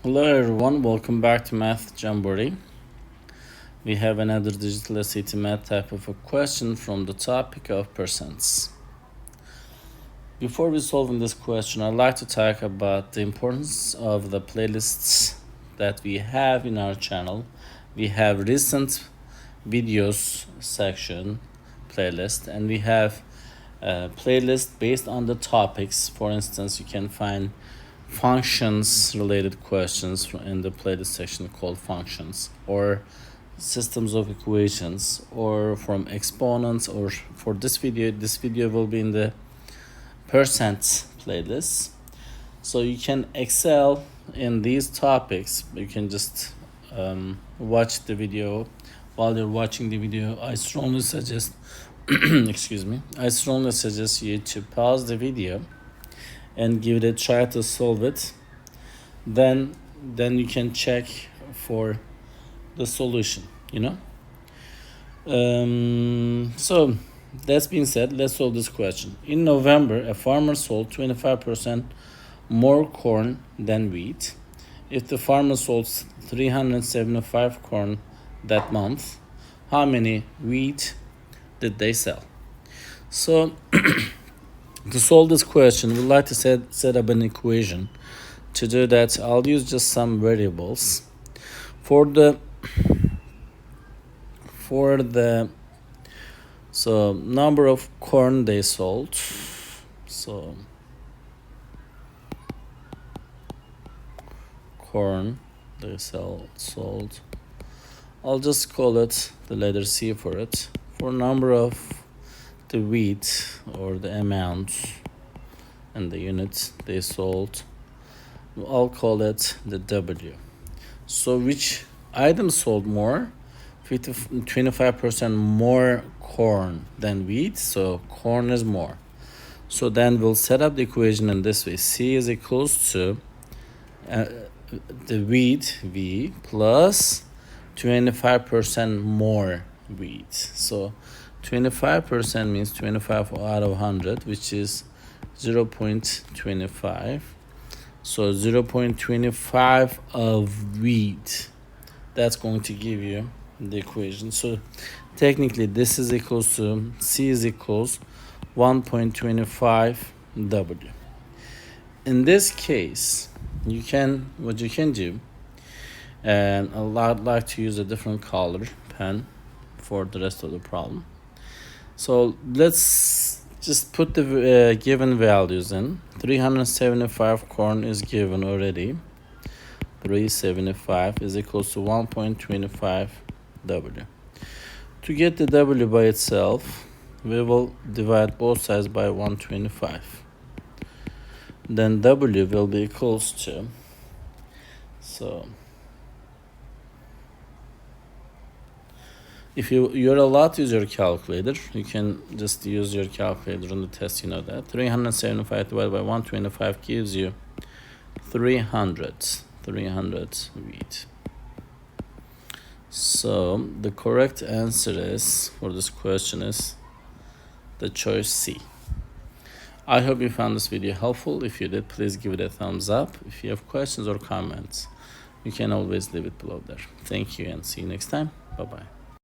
Hello everyone, welcome back to Math Jamboree. We have another digital SAT math type of a question from the topic of percents. Before we solving this question, I'd like to talk about the importance of the playlists that we have in our channel. We have recent videos section playlist, and we have a playlist based on the topics. For instance, you can find functions related questions in the playlist section called functions, or systems of equations, or from exponents, or for this video will be in the percent playlist. So you can excel in these topics. You can just watch the video. While you're watching the video, I strongly suggest I strongly suggest you to pause the video and give it a try to solve it. Then you can check for the solution, So that being said, let's solve this question. In November, a farmer sold 25% more corn than wheat. If the farmer sold 375 corn that month, how many wheat did they sell? So to solve this question, we'd like to set up an equation. To do that, I'll use just some variables. For the number of corn they sold. So corn they sold. I'll just call it the letter C for it. For number of the wheat, or the amount and the units they sold, I'll call it the W. So which item sold more? 25% more corn than wheat, so corn is more. So then we'll set up the equation in this way. C is equals to the wheat, V, plus 25% more wheat. So 25% means 25 out of 100, which is 0.25. So 0.25 of wheat. That's going to give you the equation. So technically this is equals to C is equals 1.25 W. In this case, what you can do, and I'd like to use a different color pen for the rest of the problem. So let's just put the given values in. 375 corn is given already. 375 is equals to 1.25 W. To get the W by itself, we will divide both sides by 125. Then W will be equals to, if you're allowed to use your calculator, you can just use your calculator on the test, you know that. 375 divided by 125 gives you 300 wheat. So the correct answer is, for this question, is the choice C. I hope you found this video helpful. If you did, please give it a thumbs up. If you have questions or comments, you can always leave it below there. Thank you, and see you next time. Bye-bye.